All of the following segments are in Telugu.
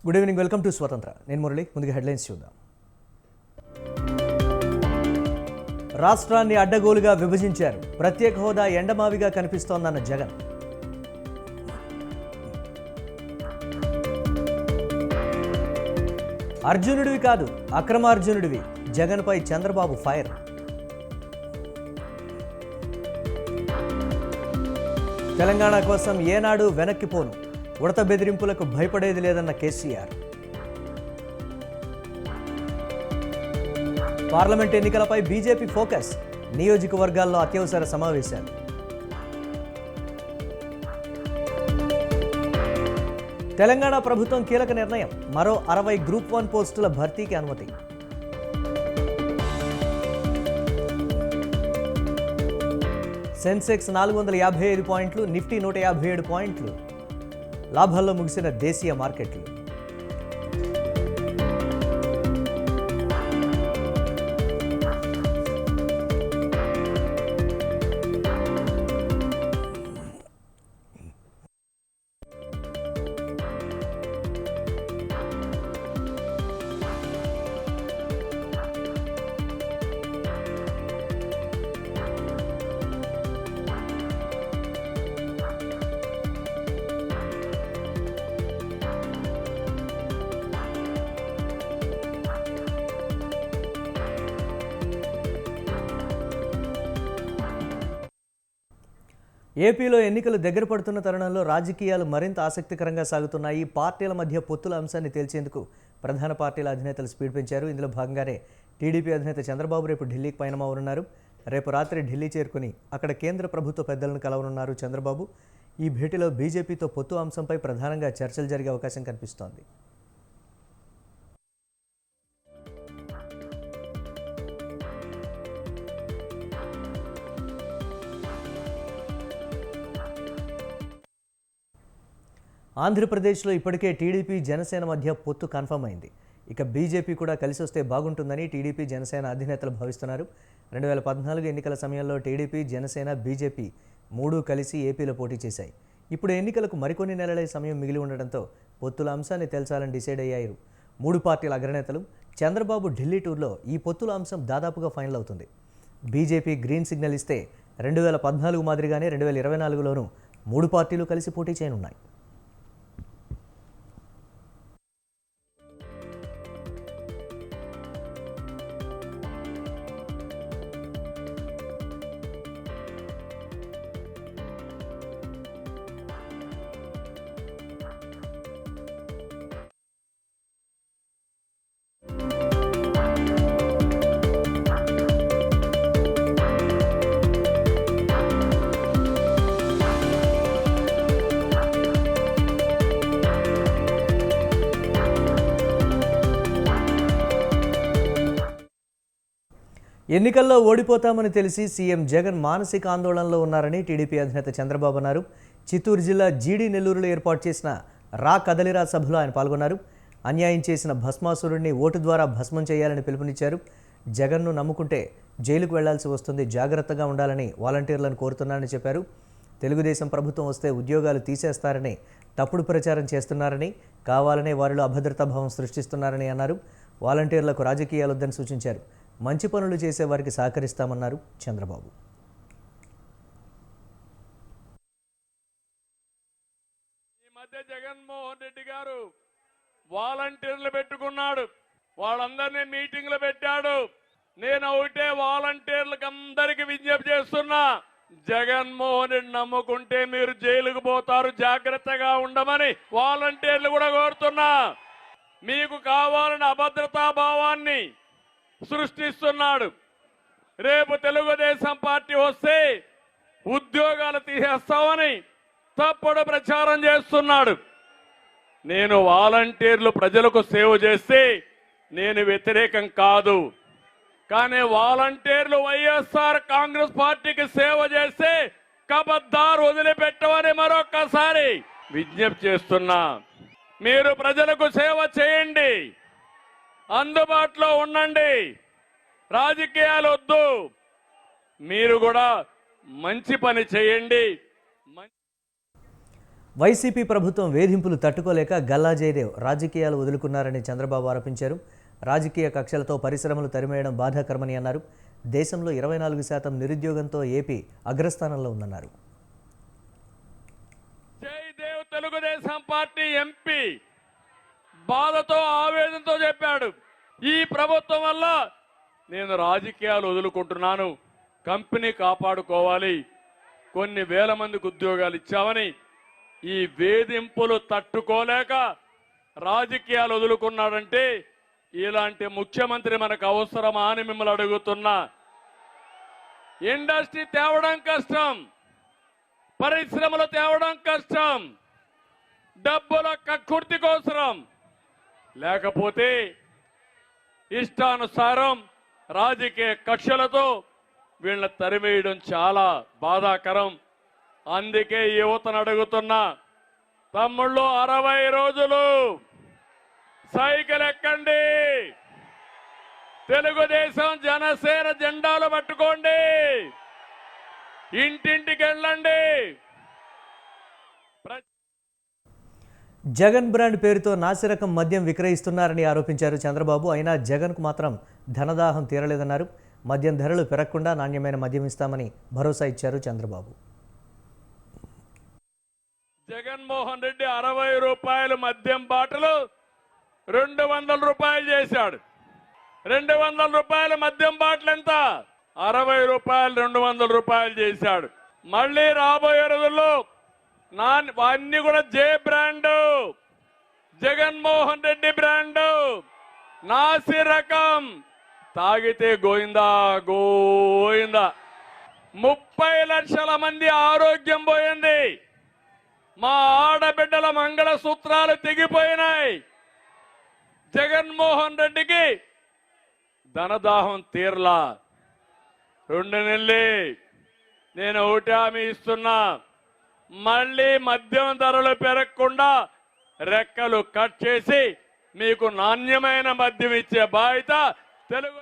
గుడ్ ఈవినింగ్, వెల్కమ్ టు స్వతంత్ర. నేను మురళి. ముందుగా హెడ్లైన్స్ చూద్దాం. రాష్ట్రాన్ని అడ్డగోలుగా విభజించారు, ప్రత్యేక హోదా ఎండమావిగా కనిపిస్తోందన్న జగన్. అర్జునుడివి కాదు, అక్రమార్జునుడివి, జగన్పై చంద్రబాబు ఫైర్. తెలంగాణ కోసం ఏనాడు వెనక్కిపోను, ఉడత బెదిరింపులకు భయపడేది లేదన్న కేసీఆర్. పార్లమెంట్ ఎన్నికలపై బీజేపీ ఫోకస్, నియోజకవర్గాల్లో అత్యవసర సమావేశాలు. తెలంగాణ ప్రభుత్వం కీలక నిర్ణయం, మరో 60 గ్రూప్ 1 పోస్టుల భర్తీకి అనుమతి. సెన్సెక్స్ 455 పాయింట్లు, నిఫ్టీ 157 పాయింట్లు లాభాల్లో ముగిసిన దేశీయ మార్కెట్లు. ఏపీలో ఎన్నికలు దగ్గర పడుతున్న తరుణంలో రాజకీయాలు మరింత ఆసక్తికరంగా సాగుతున్నాయి. పార్టీల మధ్య పొత్తుల అంశాన్ని తేల్చేందుకు ప్రధాన పార్టీల అధినేతలు స్పీడ్ పెంచారు. ఇందులో భాగంగానే టీడీపీ అధినేత చంద్రబాబు రేపు ఢిల్లీకి పయనమవనున్నారు. రేపు రాత్రి ఢిల్లీ చేరుకుని అక్కడ కేంద్ర ప్రభుత్వ పెద్దలను కలవనున్నారు చంద్రబాబు. ఈ భేటీలో బీజేపీతో పొత్తు అంశంపై ప్రధానంగా చర్చలు జరిగే అవకాశం కనిపిస్తోంది. ఆంధ్రప్రదేశ్లో ఇప్పటికే టీడీపీ జనసేన మధ్య పొత్తు కన్ఫర్మ్ అయింది. ఇక బీజేపీ కూడా కలిసి వస్తే బాగుంటుందని టీడీపీ జనసేన అధినేతలు భావిస్తున్నారు. 2014 ఎన్నికల సమయంలో టీడీపీ జనసేన బీజేపీ మూడూ కలిసి ఏపీలో పోటీ చేశాయి. ఇప్పుడు ఎన్నికలకు మరికొన్ని నెలలే సమయం మిగిలి ఉండడంతో పొత్తుల అంశాన్ని తేల్చాలని డిసైడ్ అయ్యారు మూడు పార్టీల అగ్రనేతలు. చంద్రబాబు ఢిల్లీ టూర్లో ఈ పొత్తుల అంశం దాదాపుగా ఫైనల్ అవుతుంది. బీజేపీ గ్రీన్ సిగ్నల్ ఇస్తే 2014 మాదిరిగానే 2024లోనూ మూడు పార్టీలు కలిసి పోటీ చేయనున్నాయి. ఎన్నికల్లో ఓడిపోతామని తెలిసి సీఎం జగన్ మానసిక ఆందోళనలో ఉన్నారని టీడీపీ అధినేత చంద్రబాబు అన్నారు. చిత్తూరు జిల్లా జీడీ నెల్లూరులో ఏర్పాటు చేసిన రా కదలిరా సభలో ఆయన పాల్గొన్నారు. అన్యాయం చేసిన భస్మాసురుడిని ఓటు ద్వారా భస్మం చేయాలని పిలుపునిచ్చారు. జగన్ను నమ్ముకుంటే జైలుకు వెళ్లాల్సి వస్తుంది, జాగ్రత్తగా ఉండాలని వాలంటీర్లను కోరుతున్నారని చెప్పారు. తెలుగుదేశం ప్రభుత్వం వస్తే ఉద్యోగాలు తీసేస్తారని తప్పుడు ప్రచారం చేస్తున్నారని, కావాలనే వారిలో అభద్రతాభావం సృష్టిస్తున్నారని అన్నారు. వాలంటీర్లకు రాజకీయాలొద్దని సూచించారు. మంచి పనులు చేసే వారికి సహకరిస్తామన్నారు చంద్రబాబు. ఈ మధ్య జగన్మోహన్ రెడ్డి గారు వాలంటీర్లు పెట్టుకున్నాడు, వాళ్ళందరినీ మీటింగ్లు పెట్టాడు. నేను ఒకటే వాలంటీర్లకు అందరికి విజ్ఞప్తి చేస్తున్నా, జగన్మోహన్ రెడ్డి నమ్ముకుంటే మీరు జైలుకు పోతారు, జాగ్రత్తగా ఉండమని వాలంటీర్లు కూడా కోరుతున్నా. మీకు కావాలని అభద్రతా భావాన్ని సృష్టిస్తున్నాడు. రేపు తెలుగుదేశం పార్టీ వస్తే ఉద్యోగాలు తీసేస్తామని తప్పుడు ప్రచారం చేస్తున్నాడు. నేను వాలంటీర్లు ప్రజలకు సేవ చేస్తే నేను వ్యతిరేకం కాదు, కానీ వాలంటీర్లు వైఎస్ఆర్ కాంగ్రెస్ పార్టీకి సేవ చేస్తే కబద్దార్ వదిలిపెట్టమని మరొక్కసారి విజ్ఞప్తి చేస్తున్నా. మీరు ప్రజలకు సేవ చేయండి, అందుబాటులో ఉండండి, రాజకీయాలు వద్దు, మీరు కూడా మంచి పని చేయండి. వైసీపీ ప్రభుత్వం వేధింపులు తట్టుకోలేక గల్లా జయదేవ్ రాజకీయాలు వదులుకున్నారని చంద్రబాబు ఆరోపించారు. రాజకీయ కక్షలతో పరిశ్రమలు తరిమేయడం బాధాకరమని అన్నారు. దేశంలో 24% నిరుద్యోగంతో ఏపీ అగ్రస్థానంలో ఉందన్నారు. జయదేవ్ తెలుగుదేశం పార్టీ ఎంపీ బాధతో ఆవేదనతో చెప్పాడు, ఈ ప్రభుత్వం వల్ల నేను రాజకీయాలు వదులుకుంటున్నాను, కంపెనీ కాపాడుకోవాలి, కొన్ని వేల మందికి ఉద్యోగాలు ఇచ్చామని ఈ వేధింపులు తట్టుకోలేక రాజకీయాలు వదులుకున్నాడంటే ఇలాంటి ముఖ్యమంత్రి మనకు అవసరమా అని మిమ్మల్ని అడుగుతున్నా. ఇండస్ట్రీ తేవడం కష్టం, పరిశ్రమలు తేవడం కష్టం, డబ్బుల కక్కుర్తి కోసరం, లేకపోతే ఇష్టానుసారం రాజకీయ కక్షలతో వీళ్ళని తరివేయడం చాలా బాధాకరం. అందుకే యువతను అడుగుతున్నా, తమ్ముళ్ళు 60 రోజులు సైకిల్ ఎక్కండి, తెలుగుదేశం జనసేన జెండాలు పట్టుకోండి, ఇంటింటికి వెళ్ళండి. జగన్ బ్రాండ్ పేరుతో నాసిరకం మద్యం విక్రయిస్తున్నారని ఆరోపించారు చంద్రబాబు. అయినా జగన్కు మాత్రం ధనదాహం తీరలేదన్నారు. మద్యం ధరలు పెరగకుండా నాణ్యమైన మద్యం ఇస్తామని భరోసా ఇచ్చారు చంద్రబాబు. జగన్మోహన్ రెడ్డి 60 రూపాయలు మద్యం బాటలు 200 రూపాయలు చేశాడు. 200 రూపాయల మద్యం బాటలు ఎంత? 60 రూపాయలు 200 రూపాయలు చేశాడు. మళ్ళీ రాబోయే రోజుల్లో అన్ని కూడా జే బ్రాండు, జగన్మోహన్ రెడ్డి బ్రాండు, నాసి రకం తాగితే గోయిందా గోయిందా. 30 లక్షల మంది ఆరోగ్యం పోయింది. మా ఆడబిడ్డల మంగళసూత్రాలు తెగిపోయినాయి. జగన్మోహన్ రెడ్డికి ధనదాహం తీర్లా. 2 నెలలే నేను ఒకటి హామీ ఇస్తున్నా, మళ్ళీ మద్యం ధరలు పెరగకుండా రెక్కలు కట్ చేసి మీకు నాణ్యమైన మద్యం ఇచ్చే బాధ్యత తెలుగు.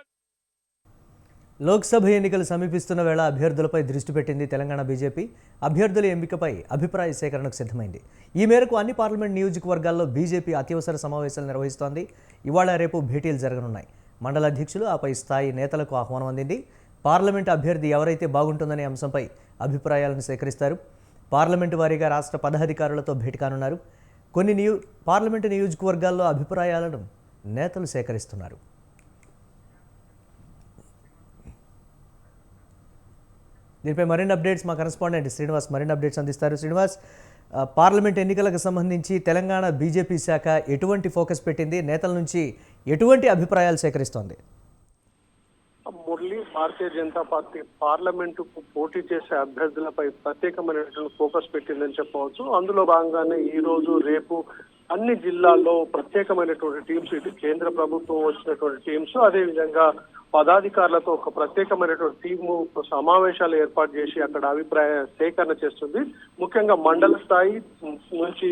లోక్సభ ఎన్నికలు సమీపిస్తున్న వేళ అభ్యర్థులపై దృష్టి పెట్టింది తెలంగాణ బీజేపీ. అభ్యర్థుల ఎంపికపై అభిప్రాయ సేకరణకు సిద్ధమైంది. ఈ మేరకు అన్ని పార్లమెంట్ నియోజకవర్గాల్లో బీజేపీ అత్యవసర సమావేశాలు నిర్వహిస్తోంది. ఇవాళ రేపు భేటీలు జరగనున్నాయి. మండల అధ్యక్షులు ఆపై స్థాయి నేతలకు ఆహ్వానం అందింది. పార్లమెంటు అభ్యర్థి ఎవరైతే బాగుంటుందనే అంశంపై అభిప్రాయాలను సేకరిస్తారు. పార్లమెంటు వారీగా రాష్ట్ర పదాధికారులతో భేటీ కానున్నారు. కొన్ని పార్లమెంటు నియోజకవర్గాల్లో అభిప్రాయాలను నేతలు సేకరిస్తున్నారు. దీనిపై మరిన్ని అప్డేట్స్ మా కరెస్పాండెంట్ శ్రీనివాస్ మరిన్ని అప్డేట్స్ అందిస్తారు. శ్రీనివాస్, పార్లమెంట్ ఎన్నికలకు సంబంధించి తెలంగాణ బీజేపీ శాఖ ఎటువంటి ఫోకస్ పెట్టింది? నేతల నుంచి ఎటువంటి అభిప్రాయాలు సేకరిస్తోంది? మురళి, భారతీయ జనతా పార్టీ పార్లమెంటుకు పోటీ చేసే అభ్యర్థులపై ప్రత్యేకమైనటువంటి ఫోకస్ పెట్టిందని చెప్పవచ్చు. అందులో భాగంగానే ఈ రోజు రేపు అన్ని జిల్లాల్లో ప్రత్యేకమైనటువంటి టీమ్స్, ఇటు కేంద్ర ప్రభుత్వం వచ్చినటువంటి టీమ్స్, అదేవిధంగా పదాధికారులతో ఒక ప్రత్యేకమైనటువంటి టీము సమావేశాలు ఏర్పాటు చేసి అక్కడ అభిప్రాయ సేకరణ చేస్తుంది. ముఖ్యంగా మండల స్థాయి నుంచి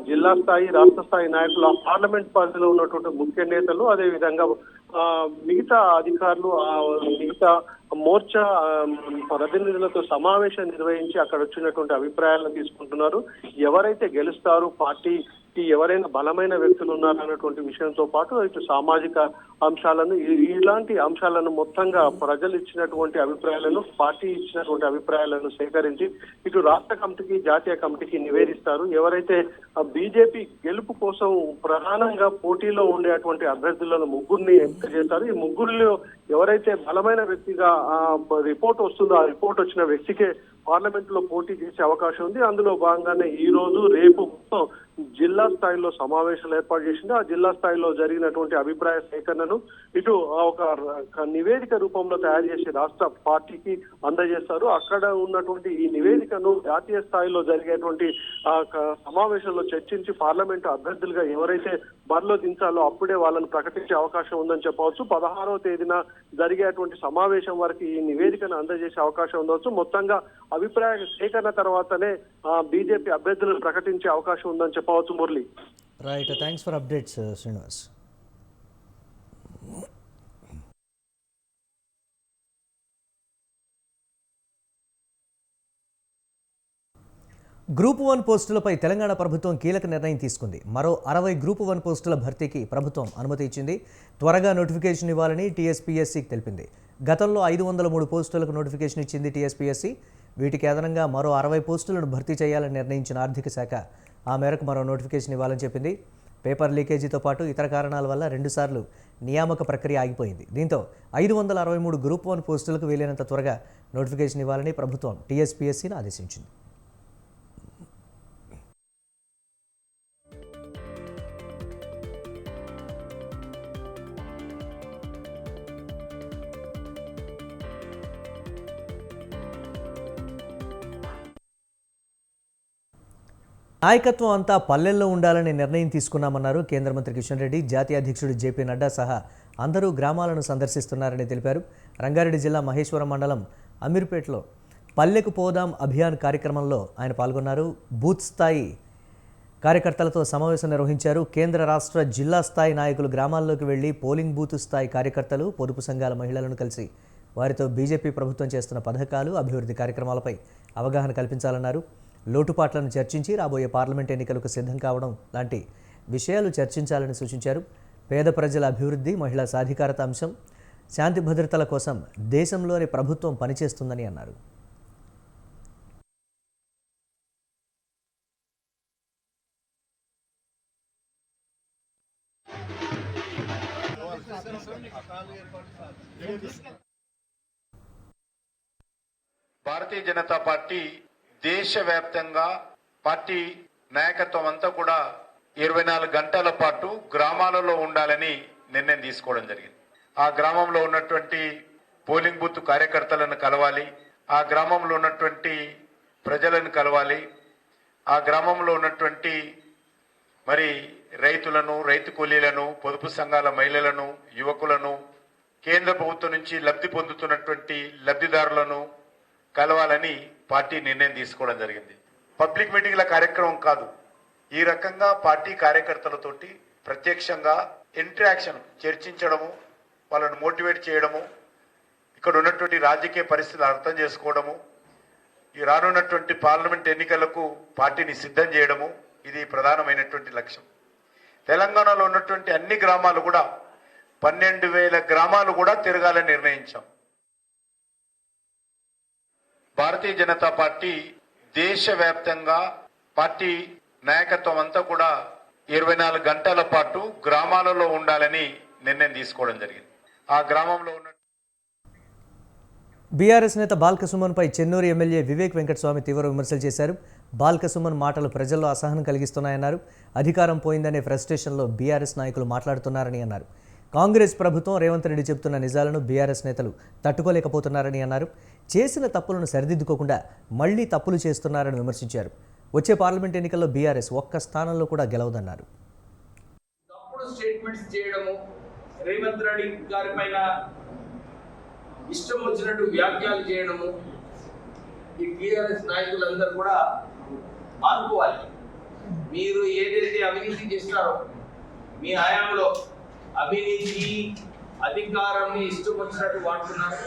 జిల్లా స్థాయి, రాష్ట్ర స్థాయి నాయకులు, ఆ పార్లమెంట్ పరిధిలో ఉన్నటువంటి ముఖ్య నేతలు, అదేవిధంగా మిగతా అధికారులు, మిగతా మోర్చా ప్రతినిధులతో సమావేశం నిర్వహించి అక్కడ వచ్చినటువంటి అభిప్రాయాలను తీసుకుంటున్నారు. ఎవరైతే గెలుస్తారు, పార్టీకి ఎవరైనా బలమైన వ్యక్తులు ఉన్నారన్నటువంటి విషయంతో పాటు ఇటు సామాజిక అంశాలను, ఇలాంటి అంశాలను మొత్తంగా ప్రజలు ఇచ్చినటువంటి అభిప్రాయాలను, పార్టీ ఇచ్చినటువంటి అభిప్రాయాలను సేకరించి ఇటు రాష్ట్ర కమిటీకి, జాతీయ కమిటీకి నివేదిస్తారు. ఎవరైతే బీజేపీ గెలుపు కోసం ప్రధానంగా పోటీలో ఉండేటువంటి అభ్యర్థులను ముగ్గురిని ఎంపిక చేస్తారు. ఈ ముగ్గురిలో ఎవరైతే బలమైన వ్యక్తిగా రిపోర్ట్ వస్తుందో ఆ రిపోర్ట్ వచ్చిన వ్యక్తికే పార్లమెంట్ లో పోటీ చేసే అవకాశం ఉంది. అందులో భాగంగానే ఈ రోజు రేపు జిల్లా స్థాయిలో సమావేశాలు ఏర్పాటు చేసింది. ఆ జిల్లా స్థాయిలో జరిగినటువంటి అభిప్రాయ సేకరణను ఇటు ఒక నివేదిక రూపంలో తయారు చేసి రాష్ట్ర పార్టీకి అందజేస్తారు. అక్కడ ఉన్నటువంటి ఈ నివేదికను జాతీయ స్థాయిలో జరిగేటువంటి సమావేశంలో చర్చించి పార్లమెంటు అభ్యర్థులుగా ఎవరైతే బరిలో దించాలో అప్పుడే వాళ్ళని ప్రకటించే అవకాశం ఉందని చెప్పవచ్చు. 16వ తేదీన జరిగేటువంటి సమావేశం వరకు ఈ నివేదికను అందజేసే అవకాశం ఉండవచ్చు. మొత్తంగా అభిప్రాయ సేకరణ తర్వాతనే బీజేపీ అభ్యర్థులను ప్రకటించే అవకాశం ఉందని చెప్పవచ్చు. Murali, right, thanks for updates Srinivas. Group 1 పోస్టులపై తెలంగాణ ప్రభుత్వం కీలక నిర్ణయం తీసుకుంది. మరో 60 గ్రూప్ 1 పోస్టుల భర్తీకి ప్రభుత్వం అనుమతి ఇచ్చింది. త్వరగా నోటిఫికేషన్ ఇవ్వాలని టీఎస్పీఎస్సీకి తెలిపింది. గతంలో 503 పోస్టులకు నోటిఫికేషన్ ఇచ్చింది టీఎస్పీఎస్సీ. వీటికి అదనంగా మరో 60 పోస్టులను భర్తీ చేయాలని నిర్ణయించిన ఆర్థిక శాఖ ఆ మేరకు మరో నోటిఫికేషన్ ఇవ్వాలని చెప్పింది. పేపర్ లీకేజీతో పాటు ఇతర కారణాల వల్ల 2 సార్లు నియామక ప్రక్రియ ఆగిపోయింది. దీంతో 563 గ్రూప్ 1 పోస్టులకు వీలైనంత త్వరగా నోటిఫికేషన్ ఇవ్వాలని ప్రభుత్వం టీఎస్పీఎస్సీని ఆదేశించింది. నాయకత్వం అంతా పల్లెల్లో ఉండాలని నిర్ణయం తీసుకున్నామన్నారు కేంద్ర మంత్రి కిషన్ రెడ్డి. జాతీయ అధ్యక్షుడు జేపీ నడ్డా సహా అందరూ గ్రామాలను సందర్శిస్తున్నారని తెలిపారు. రంగారెడ్డి జిల్లా మహేశ్వరం మండలం అమీర్పేటలో పల్లెకు పోదాం అభియాన్ కార్యక్రమంలో ఆయన పాల్గొన్నారు. బూత్ స్థాయి కార్యకర్తలతో సమావేశం నిర్వహించారు. కేంద్ర రాష్ట్ర జిల్లా స్థాయి నాయకులు గ్రామాల్లోకి వెళ్లి పోలింగ్ బూత్ స్థాయి కార్యకర్తలు, పొదుపు సంఘాల మహిళలను కలిసి వారితో బీజేపీ ప్రభుత్వం చేస్తున్న పథకాలు, అభివృద్ధి కార్యక్రమాలపై అవగాహన కల్పించాలన్నారు. లోటుపాట్లను చర్చించి రాబోయే పార్లమెంట్ ఎన్నికలకు సిద్ధం కావడం లాంటి విషయాలు చర్చించాలని సూచించారు. పేద ప్రజల అభివృద్ధి, మహిళా సాధికారత అంశం, శాంతి భద్రతల కోసం దేశంలోని ప్రభుత్వం పనిచేస్తుందని అన్నారు. భారతీయ జనతా పార్టీ దేశవ్యాప్తంగా పార్టీ నాయకత్వం అంతా కూడా 24 గంటల పాటు గ్రామాలలో ఉండాలని నిర్ణయం తీసుకోవడం జరిగింది. ఆ గ్రామంలో ఉన్నటువంటి పోలింగ్ బూత్ కార్యకర్తలను కలవాలి, ఆ గ్రామంలో ఉన్నటువంటి ప్రజలను కలవాలి, ఆ గ్రామంలో ఉన్నటువంటి మరి రైతులను, రైతు కూలీలను, పొదుపు సంఘాల మహిళలను, యువకులను, కేంద్ర ప్రభుత్వం నుంచి లబ్ధి పొందుతున్నటువంటి లబ్ధిదారులను కలవాలని పార్టీ నిర్ణయం తీసుకోవడం జరిగింది. పబ్లిక్ మీటింగ్ల కార్యక్రమం కాదు, ఈ రకంగా పార్టీ కార్యకర్తలతోటి ప్రత్యక్షంగా ఇంటరాక్షన్, చర్చించడము, వాళ్ళను మోటివేట్ చేయడము, ఇక్కడ ఉన్నటువంటి రాజకీయ పరిస్థితులు అర్థం చేసుకోవడము, ఈ రానున్నటువంటి పార్లమెంట్ ఎన్నికలకు పార్టీని సిద్ధం చేయడము, ఇది ప్రధానమైనటువంటి లక్ష్యం. తెలంగాణలో ఉన్నటువంటి అన్ని గ్రామాలు కూడా 12,000 గ్రామాలు కూడా తిరగాలని నిర్ణయించాం. భారతీయ జనతా పార్టీ దేశవ్యాప్తంగా పార్టీ నాయకత్వం అంతా కూడా 24 గంటల పాటు గ్రామాలలో ఉండాలని నిర్ణయం తీసుకోవడం జరిగింది. ఆ గ్రామంలో ఉన్న బీఆర్ఎస్ నేత బాల్కసుమన్పై చెన్నూరు ఎమ్మెల్యే వివేక్ వెంకటస్వామి తీవ్ర విమర్శలు చేశారు. బాల్కసుమన్ మాటలు ప్రజల్లో అసహనం కలిగిస్తున్నాయన్నారు. అధికారం పోయిందనే ఫ్రస్ట్రేషన్లో బీఆర్ఎస్ నాయకులు మాట్లాడుతున్నారని అన్నారు. కాంగ్రెస్ ప్రభుత్వం, రేవంత్ రెడ్డి చెబుతున్న నిజాలను బీఆర్ఎస్ నేతలు తట్టుకోలేకపోతున్నారని అన్నారు. చేసిన తప్పులను సరిదిద్దుకోకుండా మళ్లీ తప్పులు చేస్తున్నారని విమర్శించారు. వచ్చే పార్లమెంట్ ఎన్నికల్లో బీఆర్ఎస్ ఒక్క స్థానంలో కూడా గెలవదన్నారు. తప్పుడు స్టేట్మెంట్స్ చేయడము, రేవంత్ రెడ్డి గారి పైన ఇష్టం వచ్చినట్టు వ్యాఖ్యలు చేయడము, ఈ టీఆర్ఎస్ నాయకులందరూ కూడా ఆనుకోవాలి. మీరు ఏదైతే అవినీతి చేస్తారో, మీ హయాంలో అవినీతి, అధికారాన్ని ఇష్టం వచ్చినట్టు వాడుతున్నారు.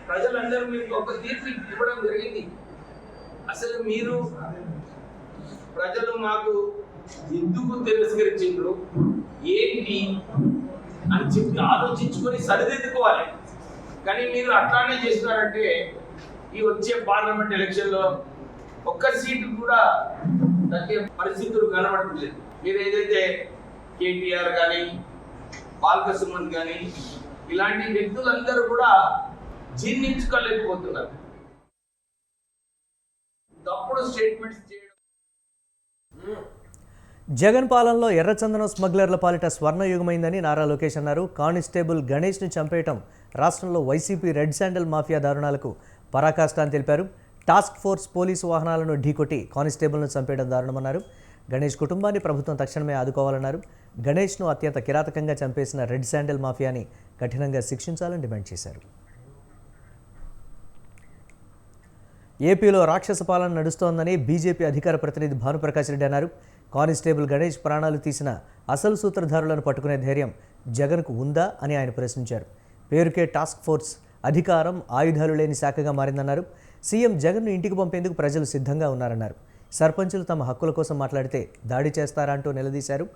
ప్రజలందరూ మీకు ఒక తీర్పు ఇవ్వడం జరిగింది. అసలు మీరు ప్రజలు మాకు ఎందుకు తిరస్కరించారు, ఏంటి అని చెప్పి ఆలోచించుకొని సరిదిద్దుకోవాలి. కానీ మీరు అట్లానే చేస్తున్నారంటే ఈ వచ్చే పార్లమెంట్ ఎలక్షన్లో ఒక్క సీటు కూడా తగ్గే పరిస్థితులు కనబడట్లేదు. మీరు ఏదైతే కేటీఆర్ కానీ, బాల్కసుమన్ కానీ ఇలాంటి వ్యక్తులందరూ కూడా జీర్ణించుకోలేకపోతున్నారు. తప్పుడు స్టేట్మెంట్స్ చేయడం. జగన్ పాలనలో ఎర్రచందనం స్మగ్లర్ల పాలిట స్వర్ణయుగమైందని నారా లోకేష్ అన్నారు. కానిస్టేబుల్ గణేష్ను చంపేయటం రాష్ట్రంలో వైసీపీ రెడ్ శాండిల్ మాఫియా దారుణాలకు పరాకాష్ట అని తెలిపారు. టాస్క్ ఫోర్స్ పోలీసు వాహనాలను ఢీకొట్టి కానిస్టేబుల్ను చంపేయడం దారుణమన్నారు. గణేష్ కుటుంబాన్ని ప్రభుత్వం తక్షణమే ఆదుకోవాలన్నారు. గణేష్ను అత్యంత కిరాతకంగా చంపేసిన రెడ్ శాండిల్ మాఫియాని కఠినంగా శిక్షించాలని డిమాండ్ చేశారు. ఏపీలో రాక్షస పాలన నడుస్తోందని బీజేపీ అధికార ప్రతినిధి భానుప్రకాష్ రెడ్డి అన్నారు. కానిస్టేబుల్ గణేష్ ప్రాణాలు తీసిన అసలు సూత్రధారులను పట్టుకునే ధైర్యం జగన్కు ఉందా అని ఆయన ప్రశ్నించారు. పేరుకే టాస్క్ ఫోర్స్ అధికారం, ఆయుధాలు లేని శాఖగా మారిందన్నారు. సీఎం జగన్ను ఇంటికి పంపేందుకు ప్రజలు సిద్ధంగా ఉన్నారన్నారు. సర్పంచులు తమ హక్కుల కోసం మాట్లాడితే దాడి చేస్తారా అంటూ నిలదీశారు.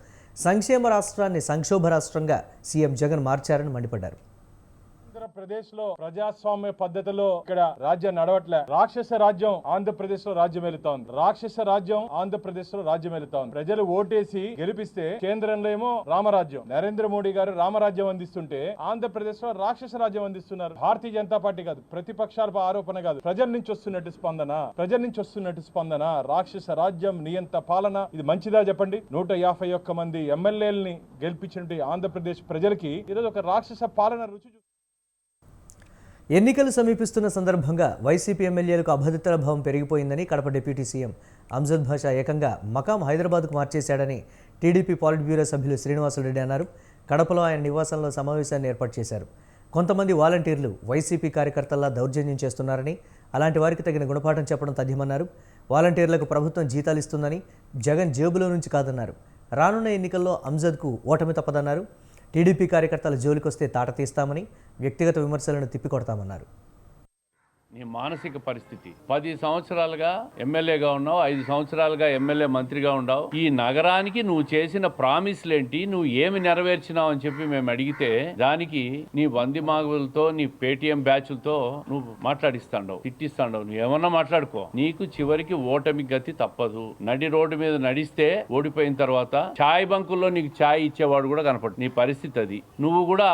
సంక్షేమ రాష్ట్రాన్ని సంక్షోభ రాష్ట్రంగా సీఎం జగన్ మార్చారని మండిపడ్డారు. ఆంధ్రప్రదేశ్ లో ప్రజాస్వామ్య పద్ధతిలో ఇక్కడ రాజ్యం నడవట్లే. రాక్షస రాజ్యం ఆంధ్రప్రదేశ్ లో రాజ్యం వెళుతోంది. రాక్షస రాజ్యం ఆంధ్రప్రదేశ్ లో రాజ్యం వెళుతోంది. ప్రజలు ఓటేసి గెలిపిస్తే కేంద్రంలో ఏమో రామరాజ్యం, నరేంద్ర మోడీ గారు రామరాజ్యం అందిస్తుంటే ఆంధ్రప్రదేశ్ లో రాక్షస రాజ్యం అందిస్తున్నారు. భారతీయ జనతా పార్టీ కాదు, ప్రతిపక్షాల ఆరోపణ కాదు, ప్రజల నుంచి వస్తున్నట్టు స్పందన. రాక్షస రాజ్యం, నియంత పాలన, ఇది మంచిదా చెప్పండి? 151 మంది ఎమ్మెల్యేలని గెలిపించిన ఆంధ్రప్రదేశ్ ప్రజలకి ఈరోజు ఒక రాక్షస పాలన రుచి. ఎన్నికలు సమీపిస్తున్న సందర్భంగా వైసీపీ ఎమ్మెల్యేలకు అభద్రతా భావం పెరిగిపోయిందని కడప డిప్యూటీ సీఎం అంజద్ భాషా ఏకంగా మకాం హైదరాబాద్కు మార్చేశాడని టీడీపీ పాలిట్ బ్యూరో సభ్యులు శ్రీనివాసులరెడ్డి అన్నారు. కడపలో ఆయన నివాసంలో సమావేశాన్ని ఏర్పాటు చేశారు. కొంతమంది వాలంటీర్లు వైసీపీ కార్యకర్తల్లా దౌర్జన్యం చేస్తున్నారని, అలాంటి వారికి తగిన గుణపాఠం చెప్పడం తథ్యమన్నారు. వాలంటీర్లకు ప్రభుత్వం జీతాలు ఇస్తుందని, జగన్ జేబులో నుంచి కాదన్నారు. రానున్న ఎన్నికల్లో అంజద్కు ఓటమి తప్పదన్నారు. టీడీపీ కార్యకర్తల జోలికొస్తే తాట తీస్తామని, వ్యక్తిగత విమర్శలను తిప్పికొడతామన్నారు. నీ మానసిక పరిస్థితి 10 సంవత్సరాలుగా ఎమ్మెల్యేగా ఉన్నావు, 5 సంవత్సరాలుగా ఎమ్మెల్యే మంత్రిగా ఉన్నావు. ఈ నగరానికి నువ్వు చేసిన ప్రామిస్లేంటి, నువ్వు ఏమి నెరవేర్చినావు అని చెప్పి మేము అడిగితే దానికి నీ వంది మాగులతో, నీ పేటీఎం బ్యాచ్లతో నువ్వు మాట్లాడిస్తాండవు, తిట్టిస్తాండవు. నువ్వు ఏమన్నా మాట్లాడుకో, నీకు చివరికి ఓటమి గతి తప్పదు. నడి రోడ్డు మీద నడిస్తే ఓడిపోయిన తర్వాత ఛాయ్ బంకుల్లో నీకు ఛాయ్ ఇచ్చేవాడు కూడా కనపడు. నీ పరిస్థితి అది. నువ్వు కూడా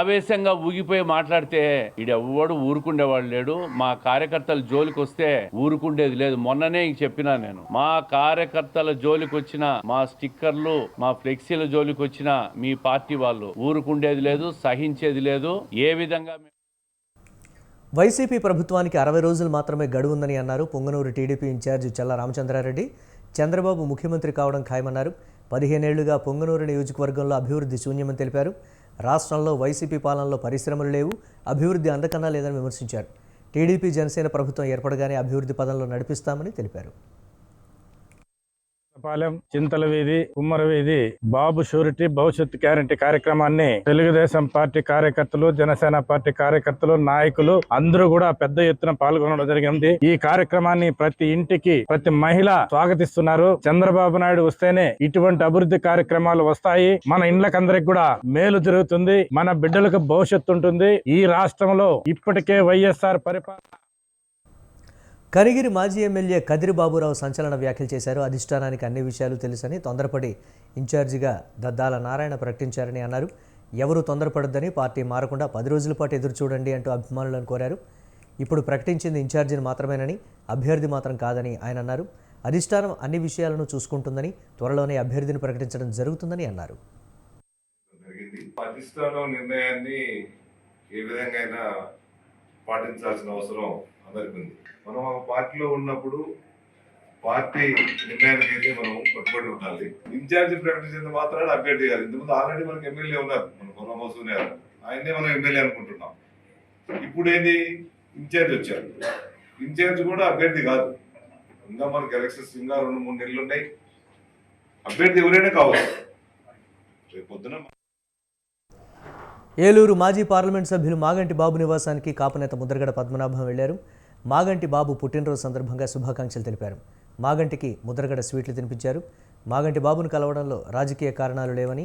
ఆవేశంగా ఊగిపోయి మాట్లాడితే ఈడెవ్వడు ఊరుకుండేవాడు లేడు. మా కార్యకర్తల జోలికి వస్తే ఊరుకుండేది లేదు. మొన్ననే చెప్పినా నేను, మా కార్యకర్తల జోలికి వచ్చిన, మా స్టిక్కర్లు, మా ఫ్లెక్సీల జోలికి వచ్చిన మీ పార్టీ వాళ్ళు ఊరుకుండేది లేదు, సహించేది లేదు. ఏ విధంగా వైసీపీ ప్రభుత్వానికి 60 రోజులు మాత్రమే గడువు ఉందని అన్నారు పొంగనూరు టీడీపీ ఇన్ఛార్జి చల్లా రామచంద్రారెడ్డి. చంద్రబాబు ముఖ్యమంత్రి కావడం ఖాయమన్నారు. 15 ఏళ్లుగా పొంగనూరు నియోజకవర్గంలో అభివృద్ధి శూన్యమని తెలిపారు. రాష్ట్రంలో వైసీపీ పాలనలో పరిశ్రమలు లేవు, అభివృద్ధి అందకన్నా లేదని విమర్శించారు. టీడీపీ జనసేన ప్రభుత్వం ఏర్పడగానే అభివృద్ధి పదంలో నడిపిస్తామని తెలిపారు. పాలెం, చింతల వీధి, కుమ్మర వీధి బాబు షూరిటీ భవిష్యత్ గ్యారంటీ కార్యక్రమాన్ని తెలుగుదేశం పార్టీ కార్యకర్తలు, జనసేన పార్టీ కార్యకర్తలు, నాయకులు అందరూ కూడా పెద్ద ఎత్తున పాల్గొనడం జరిగింది. ఈ కార్యక్రమాన్ని ప్రతి ఇంటికి ప్రతి మహిళ స్వాగతిస్తున్నారు. చంద్రబాబు నాయుడు వస్తేనే ఇటువంటి అభివృద్ధి కార్యక్రమాలు వస్తాయి. మన ఇండ్లకందరికి కూడా మేలు జరుగుతుంది. మన బిడ్డలకు భవిష్యత్తు ఉంటుంది. ఈ రాష్ట్రంలో ఇప్పటికే వైఎస్ఆర్ పరిపాలన. కనిగిరి మాజీ ఎమ్మెల్యే కదిరి బాబురావు సంచలన వ్యాఖ్యలు చేశారు. అధిష్టానానికి అన్ని విషయాలు తెలుసని తొందరపడి ఇన్ఛార్జిగా దద్దాల నారాయణ ప్రకటించారని అన్నారు. ఎవరూ తొందరపడొద్దని, పార్టీ మారకుండా 10 రోజుల పాటు ఎదురు చూడండి అంటూ అభిమానులను కోరారు. ఇప్పుడు ప్రకటించింది ఇన్ఛార్జిని మాత్రమేనని, అభ్యర్థి మాత్రం కాదని ఆయన అన్నారు. అధిష్టానం అన్ని విషయాలను చూసుకుంటుందని, త్వరలోనే అభ్యర్థిని ప్రకటించడం జరుగుతుందని అన్నారు. అధిష్టానం నిర్ణయాన్ని ఏ విధంగా పాటించాల్సిన అవసరం అందరికీ ఉంది. మనం ఒక పార్టీలో ఉన్నప్పుడు పార్టీ నిర్ణయానికి అయితే మనం కట్టుబడి ఉండాలి. ఇన్ఛార్జి ప్రకటించిన మాత్రాన్ని అభ్యర్థి కాదు. ఇంతకుముందు ఆల్రెడీ మనకి ఎమ్మెల్యే ఉన్నారు, మన కొనమోసూనే ఆయన్నే మనం ఎమ్మెల్యే అనుకుంటున్నాం. ఇప్పుడు ఏంది, ఇన్ఛార్జ్ వచ్చారు. ఇన్ఛార్జ్ కూడా అభ్యర్థి కాదు. ఇంకా మనకి ఎలక్షన్స్ ఇంకా 2-3 నెలలు ఉన్నాయి. అభ్యర్థి ఎవరైనా కావచ్చు. రేపు పొద్దున ఏలూరు మాజీ పార్లమెంట్ సభ్యులు మాగంటి బాబు నివాసానికి కాపునేత ముద్రగడ పద్మనాభం వెళ్లారు. మాగంటి బాబు పుట్టినరోజు సందర్భంగా శుభాకాంక్షలు తెలిపారు. మాగంటికి ముద్రగడ స్వీట్లు తినిపించారు. మాగంటి బాబును కలవడంలో రాజకీయ కారణాలు లేవని,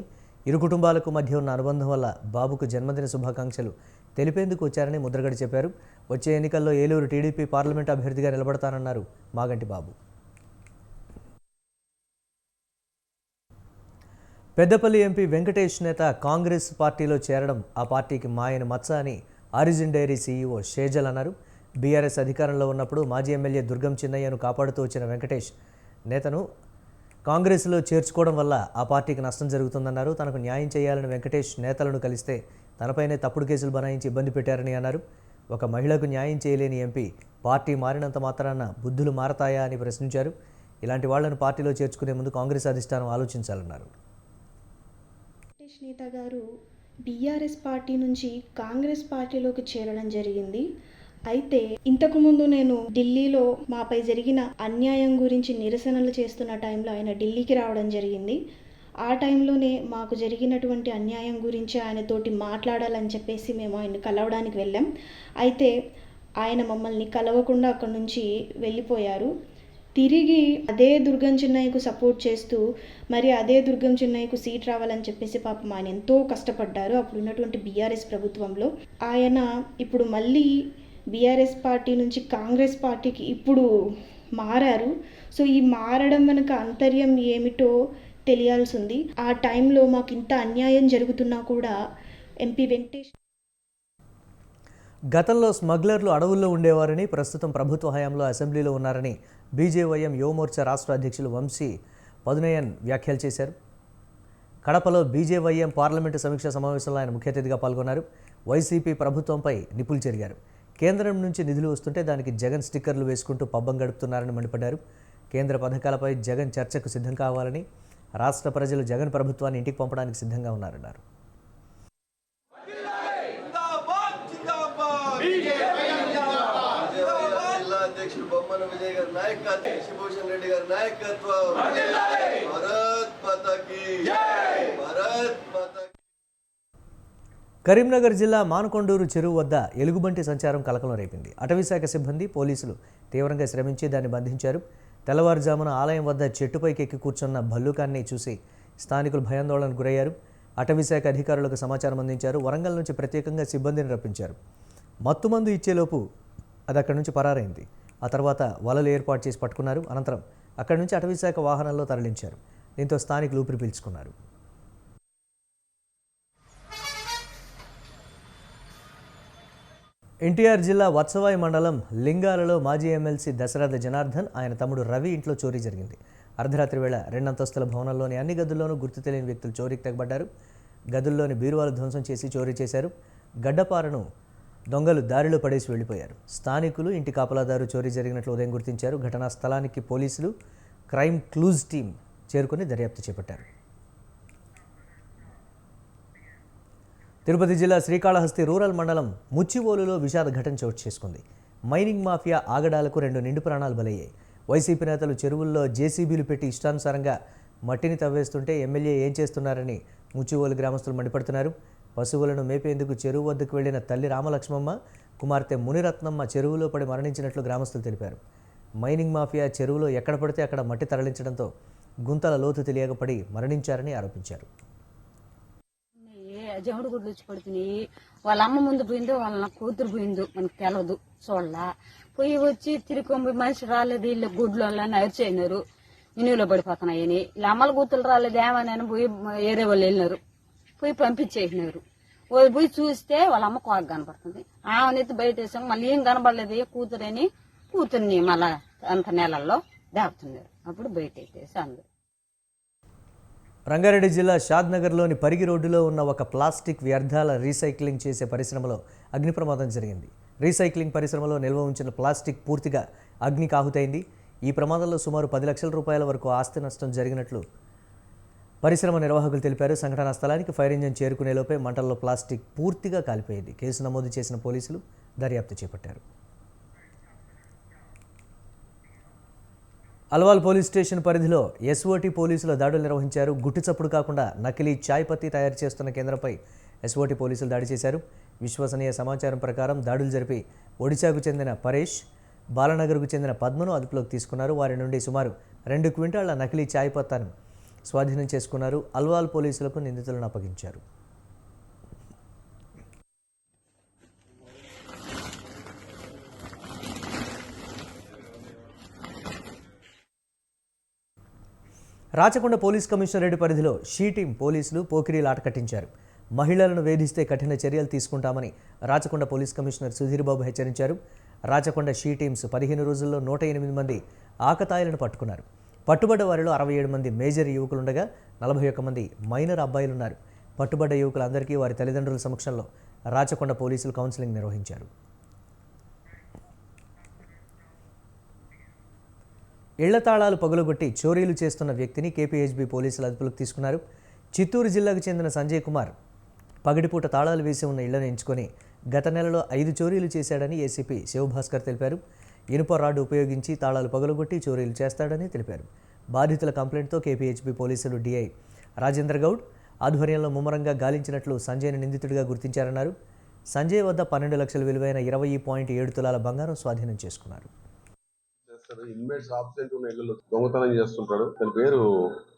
ఇరు కుటుంబాలకు మధ్య ఉన్న అనుబంధం వల్ల బాబుకు జన్మదిన శుభాకాంక్షలు తెలిపేందుకు వచ్చారని ముద్రగడ చెప్పారు. వచ్చే ఎన్నికల్లో ఏలూరు టీడీపీ పార్లమెంట్ అభ్యర్థిగా నిలబడతానన్నారు మాగంటి బాబు. పెద్దపల్లి ఎంపీ వెంకటేష్ నేత కాంగ్రెస్ పార్టీలో చేరడం ఆ పార్టీకి మాయని మచ్చ అని ఆరిజిన్ డైరీ సీఈఓ షేజల్ అన్నారు. బీఆర్ఎస్ అధికారంలో ఉన్నప్పుడు మాజీ ఎమ్మెల్యే దుర్గం చిన్నయ్యను కాపాడుతూ వచ్చిన వెంకటేష్ నేతను కాంగ్రెస్లో చేర్చుకోవడం వల్ల ఆ పార్టీకి నష్టం జరుగుతుందన్నారు. తనకు న్యాయం చేయాలని వెంకటేష్ నేతలను కలిస్తే తనపైనే తప్పుడు కేసులు బనాయించి ఇబ్బంది పెట్టారని అన్నారు. ఒక మహిళకు న్యాయం చేయలేని ఎంపీ పార్టీ మారినంత మాత్రాన బుద్ధులు మారతాయా అని ప్రశ్నించారు. ఇలాంటి వాళ్లను పార్టీలో చేర్చుకునే ముందు కాంగ్రెస్ అధిష్టానం ఆలోచించాలన్నారు. నేత గారు బీఆర్ఎస్ పార్టీ నుంచి కాంగ్రెస్ పార్టీలోకి చేరడం జరిగింది. అయితే ఇంతకుముందు నేను ఢిల్లీలో మాపై జరిగిన అన్యాయం గురించి నిరసనలు చేస్తున్న టైంలో ఆయన ఢిల్లీకి రావడం జరిగింది. ఆ టైంలోనే మాకు జరిగినటువంటి అన్యాయం గురించి ఆయనతోటి మాట్లాడాలని చెప్పేసి మేము ఆయన కలవడానికి వెళ్ళాం. అయితే ఆయన మమ్మల్ని కలవకుండా అక్కడి నుంచి వెళ్ళిపోయారు. తిరిగి అదే దుర్గం చిన్నయ్యకు సపోర్ట్ చేస్తూ మరి అదే దుర్గం చిన్నయ్యకు సీట్ రావాలని చెప్పేసి పాపం ఆయన ఎంతో కష్టపడ్డారు అప్పుడు ఉన్నటువంటి బీఆర్ఎస్ ప్రభుత్వంలో. ఆయన ఇప్పుడు మళ్ళీ బీఆర్ఎస్ పార్టీ నుంచి కాంగ్రెస్ పార్టీకి ఇప్పుడు మారారు. సో ఈ మారడం వెనుక అంతర్యం ఏమిటో తెలియాల్సి ఉంది. ఆ టైంలో మాకు ఇంత అన్యాయం జరుగుతున్నా కూడా ఎంపీ వెంకటేష్ గతంలో స్మగ్లర్లు అడవుల్లో ఉండేవారని, ప్రస్తుతం ప్రభుత్వ హయాంలో అసెంబ్లీలో ఉన్నారని బీజేవైఎం యువమోర్చా రాష్ట్ర అధ్యక్షులు వంశీ పదునయన్ వ్యాఖ్యలు చేశారు. కడపలో బీజేవైఎం పార్లమెంటు సమీక్షా సమావేశంలో ఆయన ముఖ్య అతిథిగా పాల్గొన్నారు. వైసీపీ ప్రభుత్వంపై నిప్పులు చెరిగారు. కేంద్రం నుంచి నిధులు వస్తుంటే దానికి జగన్ స్టిక్కర్లు వేసుకుంటూ పబ్బం గడుపుతున్నారని మండిపడ్డారు. కేంద్ర పథకాలపై జగన్ చర్చకు సిద్ధం కావాలని, రాష్ట్ర ప్రజలు జగన్ ప్రభుత్వాన్ని ఇంటికి పంపడానికి సిద్ధంగా ఉన్నారన్నారు. అధ్యక్షుడు బొమ్మన విజయ్ గారి నాయకత్వం, శిభూషణ్ రెడ్డి గారి నాయకత్వం. భారత్ మాతాకి భారత్ మాతాకి. కరీంనగర్ జిల్లా మానకొండూరు చెరువు వద్ద ఎలుగుబంటి సంచారం కలకలం రేపింది. అటవీశాఖ సిబ్బంది, పోలీసులు తీవ్రంగా శ్రమించి దాన్ని బంధించారు. తెల్లవారుజామున ఆలయం వద్ద చెట్టుపైకి ఎక్కి కూర్చున్న భల్లూకాన్ని చూసి స్థానికులు భయాందోళనకు గురయ్యారు. అటవీశాఖ అధికారులకు సమాచారం అందించారు. వరంగల్ నుంచి ప్రత్యేకంగా సిబ్బందిని రప్పించారు. మత్తుమందు ఇచ్చేలోపు అది అక్కడి నుంచి పరారైంది. ఆ తర్వాత వలలు ఏర్పాటు చేసి పట్టుకున్నారు. అనంతరం అక్కడి నుంచి అటవీశాఖ వాహనాల్లో తరలించారు. దీంతో స్థానికులు ఊపిరి పీల్చుకున్నారు. ఎన్టీఆర్ జిల్లా వత్సవాయి మండలం లింగాలలో మాజీ ఎమ్మెల్సీ దశరథ జనార్దన్, ఆయన తమ్ముడు రవి ఇంట్లో చోరీ జరిగింది. అర్ధరాత్రి వేళ 2 అంతస్తుల భవనంలోని అన్ని గదుల్లోనూ గుర్తు తెలియని వ్యక్తులు చోరీకి తెగబడ్డారు. గదుల్లోని బీరువాలు ధ్వంసం చేసి చోరీ చేశారు. గడ్డపారను దొంగలు దారిలో పడేసి వెళ్లిపోయారు. స్థానికులు ఇంటి కాపలాదారు చోరీ జరిగినట్లు ఉదయం గుర్తించారు. ఘటనా స్థలానికి పోలీసులు, క్రైమ్ క్లూజ్ టీం చేరుకుని దర్యాప్తు చేపట్టారు. తిరుపతి జిల్లా శ్రీకాళహస్తి రూరల్ మండలం ముచ్చివోలులో విషాద ఘటన చోటు చేసుకుంది. మైనింగ్ మాఫియా ఆగడాలకు 2 నిండు ప్రాణాలు బలయ్యాయి. వైసీపీ నేతలు చెరువుల్లో జేసీబీలు పెట్టి ఇష్టానుసారంగా మట్టిని తవ్వేస్తుంటే ఎమ్మెల్యే ఏం చేస్తున్నారని ముచ్చివోలు గ్రామస్తులు మండిపడుతున్నారు. పశువులను మేపేందుకు చెరువు వద్దకు వెళ్లిన తల్లి రామలక్ష్మమ్మ, కుమార్తె మునిరత్నమ్మ చెరువులో పడి మరణించినట్లు గ్రామస్తులు తెలిపారు. మైనింగ్ మాఫియా చెరువులో ఎక్కడ పడితే అక్కడ మట్టి తరలించడంతో గుంతల లోతు తెలియకపడి మరణించారని ఆరోపించారు. జముడు గుడ్లు వచ్చి పడుతున్నాయి. వాళ్ళ అమ్మ ముందు పోయిందో వాళ్ళ కూతురు పోయిందో మనకు తెలవదు. చూడలా పోయి వచ్చి తిరిగి మనిషి రాలేదు, వీళ్ళు గుడ్లు వాళ్ళని అరిచేయినారు. ఇనువులో పడిపోతున్నాయని వీళ్ళ అమ్మల కూతురు రాలేదు ఏమని పోయి ఏరే వాళ్ళు వెళ్ళినారు. పోయి పంపించేసినారు. పోయి చూస్తే వాళ్ళ అమ్మ కోక కనపడుతుంది. ఆమెనెత్తి బయట వేసాం. మళ్ళీ ఏం కనబడలేదు కూతురని కూతుర్ని మళ్ళా అంత నెలల్లో దాపుతున్నారు. అప్పుడు బయట ఎత్తేసి అందరు. రంగారెడ్డి జిల్లా షాద్నగర్లోని పరిగి రోడ్డులో ఉన్న ఒక ప్లాస్టిక్ వ్యర్థాల రీసైక్లింగ్ చేసే పరిశ్రమలో అగ్ని ప్రమాదం జరిగింది. రీసైక్లింగ్ పరిశ్రమలో నిల్వ ఉంచిన ప్లాస్టిక్ పూర్తిగా అగ్నికి ఆహుతైంది. ఈ ప్రమాదంలో సుమారు 10 లక్షల రూపాయల వరకు ఆస్తి నష్టం జరిగినట్లు పరిశ్రమ నిర్వాహకులు తెలిపారు. సంఘటనా స్థలానికి ఫైర్ ఇంజిన్ చేరుకునేలోపే మంటల్లో ప్లాస్టిక్ పూర్తిగా కాలిపోయింది. కేసు నమోదు చేసిన పోలీసులు దర్యాప్తు చేపట్టారు. అల్వాల్ పోలీస్ స్టేషన్ పరిధిలో ఎస్ఓటీ పోలీసులు దాడులు నిర్వహించారు. గుట్టు చప్పుడు కాకుండా నకిలీ చాయ్ పత్తి తయారు చేస్తున్న కేంద్రంపై ఎస్ఓటీ పోలీసులు దాడి చేశారు. విశ్వసనీయ సమాచారం ప్రకారం దాడులు జరిపి ఒడిశాకు చెందిన పరేష్, బాలనగర్కు చెందిన పద్మను అదుపులోకి తీసుకున్నారు. వారి నుండి సుమారు 2 క్వింటాళ్ల నకిలీ చాయ్ పత్తాను స్వాధీనం చేసుకున్నారు. అల్వాల్ పోలీసులకు నిందితులను అప్పగించారు. రాచకొండ పోలీస్ కమిషనరేట్ పరిధిలో షీ టీం పోలీసులు పోకిరీలు ఆట కట్టించారు. మహిళలను వేధిస్తే కఠిన చర్యలు తీసుకుంటామని రాచకొండ పోలీస్ కమిషనర్ సుధీర్ బాబు హెచ్చరించారు. రాచకొండ షీ టీమ్స్ 15 రోజుల్లో 108 మంది ఆకతాయిలను పట్టుకున్నారు. పట్టుబడ్డ వారిలో 67 మంది మేజర్ యువకులుండగా 41 మంది మైనర్ అబ్బాయిలున్నారు. పట్టుబడ్డ యువకులందరికీ వారి తల్లిదండ్రుల సమక్షంలో రాచకొండ పోలీసులు కౌన్సిలింగ్ నిర్వహించారు. ఇళ్ల తాళాలు పగులగొట్టి చోరీలు చేస్తున్న వ్యక్తిని కేపీహెచ్బీ పోలీసులు అదుపులోకి తీసుకున్నారు. చిత్తూరు జిల్లాకు చెందిన సంజయ్ కుమార్ పగటిపూట తాళాలు వేసి ఉన్న ఇళ్లను ఎంచుకొని గత నెలలో 5 చోరీలు చేశాడని ఏసీపీ శివభాస్కర్ తెలిపారు. ఇనుప రాడ్డు ఉపయోగించి తాళాలు పగులగొట్టి చోరీలు చేస్తాడని తెలిపారు. బాధితుల కంప్లైంట్తో కేపీహెచ్బీ పోలీసులు డీఐ రాజేంద్ర గౌడ్ ఆధ్వర్యంలో ముమ్మరంగా గాలించినట్లు సంజయ్ని నిందితుడిగా గుర్తించారన్నారు. సంజయ్ వద్ద 12 లక్షల విలువైన 20.7 తులాల బంగారం స్వాధీనం చేసుకున్నారు. ఇన్మేట్స్ ఆబ్సెంట్ ఉన్న ఇళ్లలో దొంగతనం చేస్తుంటాడు. తన పేరు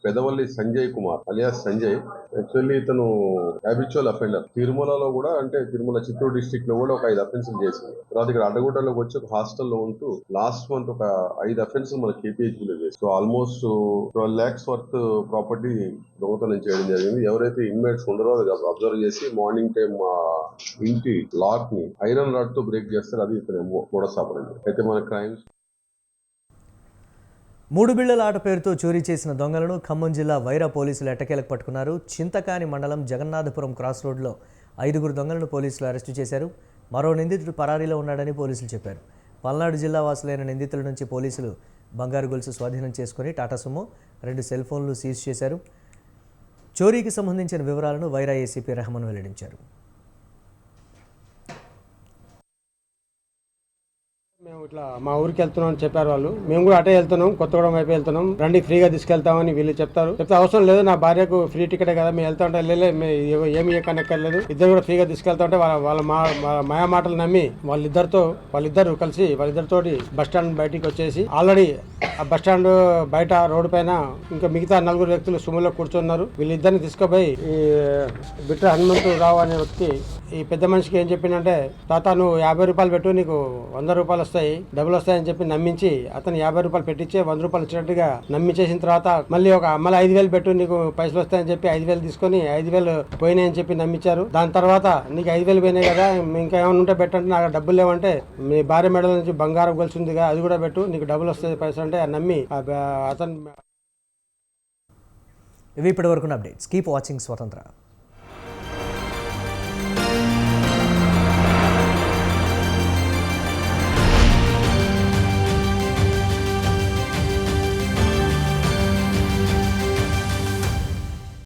పెదవల్లి సంజయ్ కుమార్ అలియాస్ సంజయ్. యాక్చువల్లీ ఇతను హ్యాబిచువల్ అఫెండర్. తిరుమలలో కూడా, అంటే తిరుమల చిత్తూరు డిస్ట్రిక్ట్ లో కూడా ఒక 5 అఫెన్సులు చేసింది. తర్వాత ఇక్కడ అడ్డగుట్టలోకి వచ్చి ఒక హాస్టల్లో ఉంటూ లాస్ట్ మంత్ ఒక 5 అఫెన్సులు మన కేపీహెచ్బీలో చేసి, so almost 12 lakhs worth property దొంగతనం చేయడం జరిగింది. ఎవరైతే ఇన్మేట్స్ ఉండరో అది అబ్జర్వ్ చేసి మార్నింగ్ టైం ఇంటి లాక్ ని ఐరన్ రాడ్ తో బ్రేక్ చేస్తారు. అది ఇతను మోడస్ ఆపరేండి. అయితే మన క్రైమ్స్ 3 బిళ్లల ఆట పేరుతో చోరీ చేసిన దొంగలను ఖమ్మం జిల్లా వైరా పోలీసులు ఎట్టకేలకు పట్టుకున్నారు. చింతకాని మండలం జగన్నాథపురం క్రాస్ రోడ్లో 5 దొంగలను పోలీసులు అరెస్టు చేశారు. మరో నిందితుడు పరారీలో ఉన్నాడని పోలీసులు చెప్పారు. పల్నాడు జిల్లా వాసులైన నిందితుల నుంచి పోలీసులు బంగారు గొలుసు స్వాధీనం చేసుకుని టాటా సుమో 2 సెల్ ఫోన్లు సీజ్ చేశారు. చోరీకి సంబంధించిన వివరాలను వైరా ఏసీపీ రెహమాన్ వెల్లడించారు. మేము ఇట్లా మా ఊరికి వెళ్తున్నాం అని చెప్పారు వాళ్ళు. మేము కూడా అటే వెళ్తున్నాం, కొత్తగూడెం వైపు వెళ్తున్నాం. రండి ఫ్రీగా తీసుకెళ్తామని వీళ్ళు చెప్తారు. చెప్తే అవసరం లేదు, నా భార్యకు ఫ్రీ టికెటే కదా, మేము వెళ్తా ఉంటే ఏమి కనెక్కర్లేదు, ఇద్దరు కూడా ఫ్రీగా తీసుకెళ్తా ఉంటే వాళ్ళ మాయా మాటలు నమ్మి వాళ్ళిద్దరు కలిసి వాళ్ళిద్దరితోటి బస్ స్టాండ్ బయటికి వచ్చేసి ఆల్రెడీ ఆ బస్ స్టాండ్ బయట రోడ్డు పైన ఇంకా మిగతా 4 వ్యక్తులు సుమోలో కూర్చున్నారు. వీళ్ళిద్దరిని తీసుకుపోయి ఈ బిట్ర హనుమంతు రావు అనే వ్యక్తి ఈ పెద్ద మనిషికి ఏం చెప్పిందంటే, తాత నువ్వు 50 రూపాయలు పెట్టు, నీకు 100 రూపాయలు వస్తాయి, డబ్బులు వస్తాయని చెప్పి నమ్మించి అతను 50 రూపాయలు పెట్టించి 100 రూపాయలు ఇచ్చినట్టుగా నమ్మించేసిన తర్వాత మళ్ళీ 5,000 పెట్టు, నీకు పైసలు వస్తాయని చెప్పి 5,000 తీసుకొని 5,000 పోయినాయని చెప్పి నమ్మించారు. దాని తర్వాత నీకు 5,000 పోయినాయి కదా, ఇంకా ఏమైనా ఉంటే పెట్టంటే నాకు డబ్బులు లేవంటే మీ భార్య మెడల నుంచి బంగారం గొలుసుందిగా అది కూడా పెట్టు, నీకు డబ్బులు వస్తాయి పైసలు అంటే నమ్మి అతను. ఇవి ఇప్పటివరకు అప్డేట్స్. కీప్ వాచింగ్ స్వతంత్ర.